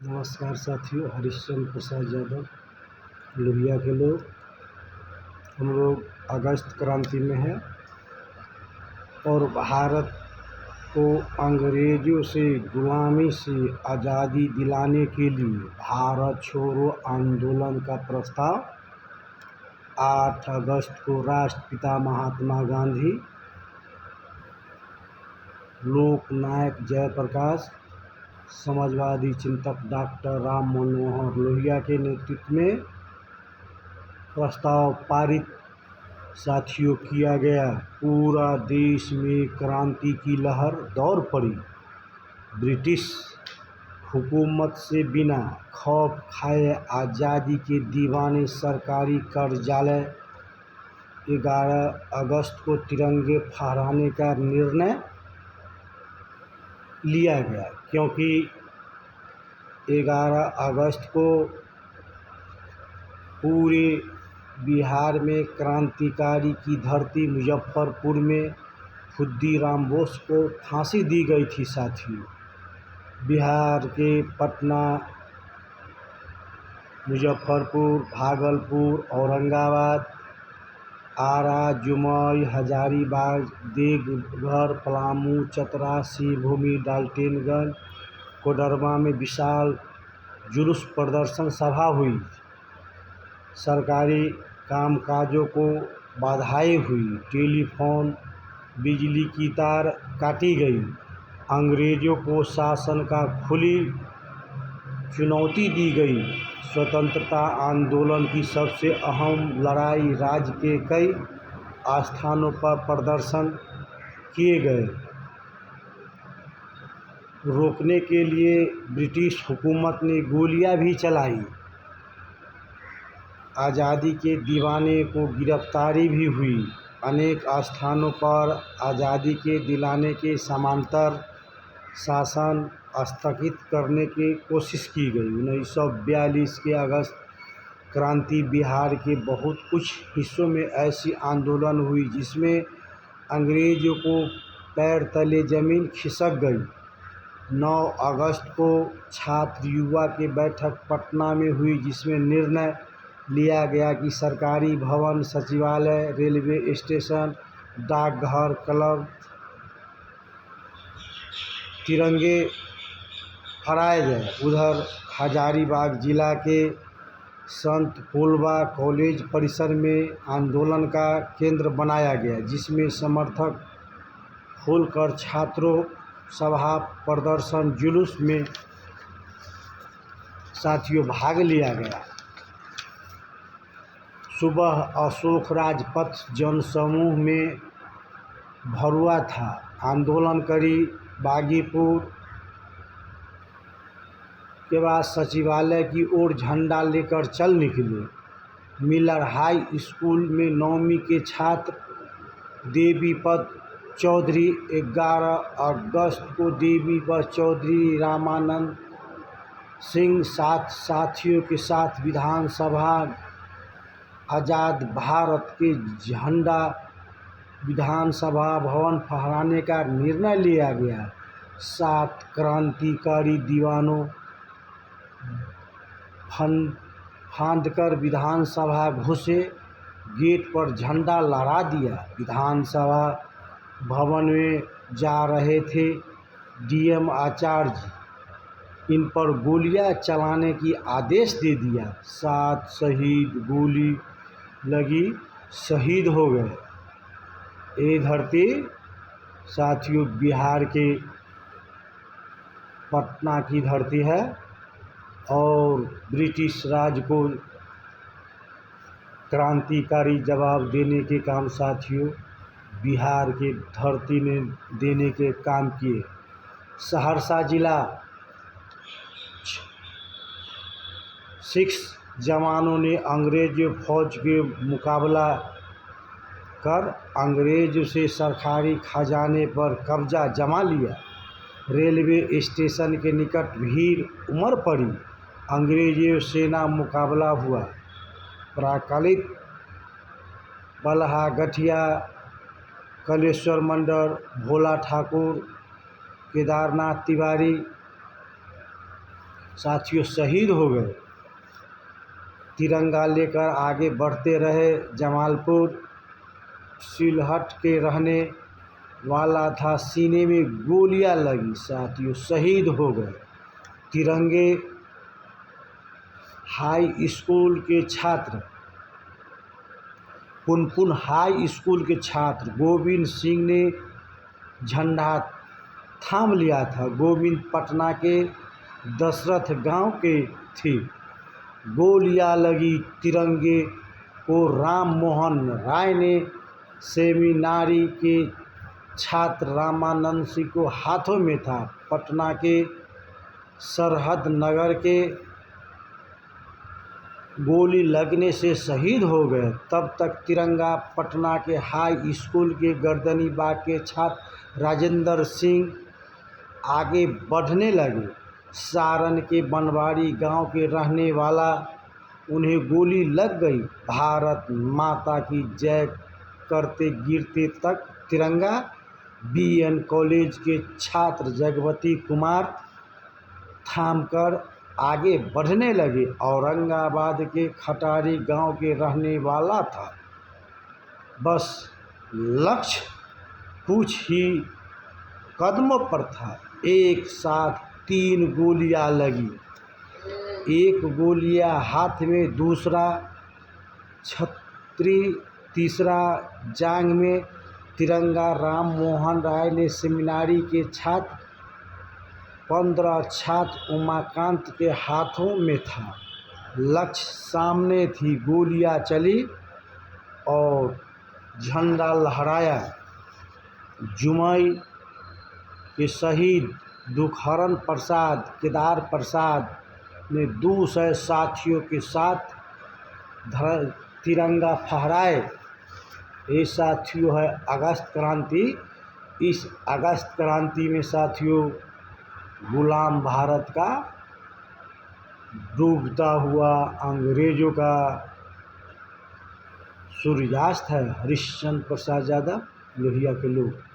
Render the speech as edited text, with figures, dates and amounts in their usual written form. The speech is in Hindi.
नमस्कार साथियों, हरिश्चंद्र प्रसाद यादव लोहिया के लोग। हम लोग अगस्त क्रांति में हैं और भारत को अंग्रेज़ों से गुलामी से आज़ादी दिलाने के लिए भारत छोड़ो आंदोलन का प्रस्ताव 8 अगस्त को राष्ट्रपिता महात्मा गांधी, लोकनायक जयप्रकाश, समाजवादी चिंतक डॉक्टर राम मनोहर लोहिया के नेतृत्व में प्रस्ताव पारित साथियों किया गया। पूरा देश में क्रांति की लहर दौड़ पड़ी। ब्रिटिश हुकूमत से बिना खौफ खाए आज़ादी के दीवाने सरकारी कार्यालय 11 अगस्त को तिरंगे फहराने का निर्णय लिया गया, क्योंकि 11 अगस्त को पूरे बिहार में क्रांतिकारी की धरती मुजफ्फरपुर में खुद्दीराम बोस को फांसी दी गई थी। साथियों, बिहार के पटना, मुजफ्फरपुर, भागलपुर, औरंगाबाद, आरा, जमुई, हजारीबाग, देवघर, पलामू, चतरा, शिवभूमि, डाल्टनगंज, कोडरमा में विशाल जुलूस प्रदर्शन सभा हुई। सरकारी कामकाजों को बाधाएं हुई। टेलीफोन, बिजली की तार काटी गई। अंग्रेज़ों को शासन का खुली चुनौती दी गई। स्वतंत्रता आंदोलन की सबसे अहम लड़ाई राज्य के कई स्थानों पर प्रदर्शन किए गए। रोकने के लिए ब्रिटिश हुकूमत ने गोलियां भी चलाई। आज़ादी के दीवाने को गिरफ्तारी भी हुई। अनेक स्थानों पर आज़ादी के दिलाने के समांतर शासन स्थगित करने की कोशिश की गई। 1942 के अगस्त क्रांति बिहार के बहुत कुछ हिस्सों में ऐसी आंदोलन हुई जिसमें अंग्रेज़ों को पैर तले ज़मीन खिसक गई। 9 अगस्त को छात्र युवा की बैठक पटना में हुई, जिसमें निर्णय लिया गया कि सरकारी भवन, सचिवालय, रेलवे स्टेशन, डाकघर, क्लब तिरंगे फहराए गए। उधर हजारीबाग जिला के संत फूलबा कॉलेज परिसर में आंदोलन का केंद्र बनाया गया, जिसमें समर्थक खोलकर छात्रों सभा, प्रदर्शन, जुलूस में साथियों भाग लिया गया। सुबह अशोक राजपथ जनसमूह में भरुआ था। आंदोलनकारी बागीपुर के बाद सचिवालय की ओर झंडा लेकर चल निकले। मिलर हाई स्कूल में 9वीं के छात्र देवीपत चौधरी 11 अगस्त को देवीपत चौधरी रामानंद सिंह साथियों के साथ विधानसभा आज़ाद भारत के झंडा विधानसभा भवन फहराने का निर्णय लिया गया। 7 क्रांतिकारी दीवानों फांदकर विधानसभा घुसे, गेट पर झंडा लहरा दिया। विधानसभा भवन में जा रहे थे डीएम आचार्य, इन पर गोलियां चलाने की आदेश दे दिया। 7 शहीद गोली लगी शहीद हो गए। ये धरती साथियों बिहार के पटना की धरती है और ब्रिटिश राज को क्रांतिकारी जवाब देने के काम साथियों बिहार के धरती ने देने के काम किए। सहरसा जिला सिख जवानों ने अंग्रेज फौज के मुकाबला कर अंग्रेज से सरकारी खजाने पर कब्जा जमा लिया। रेलवे स्टेशन के निकट भीड़ उमड़ पड़ी। अंग्रेजी सेना मुकाबला हुआ। प्राकालित बलहा गठिया, कलेश्वर मंडल, भोला ठाकुर, केदारनाथ तिवारी साथियों शहीद हो गए। तिरंगा लेकर आगे बढ़ते रहे। जमालपुर सिलहट के रहने वाला था, सीने में गोलियां लगी, साथियों शहीद हो गए। तिरंगे हाई स्कूल के छात्र, पुनपुन हाई स्कूल के छात्र गोविंद सिंह ने झंडा थाम लिया था। गोविंद पटना के दशरथ गांव के थे। गोलियां लगी तिरंगे को। राम मोहन राय ने सेमिनारी के छात्र रामानंद सिंह को हाथों में था। पटना के सरहद नगर के गोली लगने से शहीद हो गए। तब तक तिरंगा पटना के हाई स्कूल के गर्दनीबाग के छात्र राजेंद्र सिंह आगे बढ़ने लगे। सारण के बनवाड़ी गांव के रहने वाला, उन्हें गोली लग गई। भारत माता की जय करते गिरते तक तिरंगा। बीएन कॉलेज के छात्र जगवती कुमार थामकर आगे बढ़ने लगे। औरंगाबाद के खटारी गांव के रहने वाला था। बस लक्ष्य कुछ ही कदमों पर था। एक साथ 3 गोलियां लगी। एक गोलियां हाथ में, दूसरा छतरी, तीसरा जांग में। तिरंगा राम मोहन राय ने सेमिनारी के छात्र 15 छात्र उमाकांत के हाथों में था। लक्ष्य सामने थी। गोलियां चली और झंडा लहराया। जुमई के शहीद दुखहरण प्रसाद, केदार प्रसाद ने 200 साथियों के साथ तिरंगा फहराए। ये साथियों है अगस्त क्रांति। इस अगस्त क्रांति में साथियों गुलाम भारत का डूबता हुआ अंग्रेज़ों का सूर्यास्त है। हरिश्चंद्र प्रसाद यादव, लोहिया के लोग।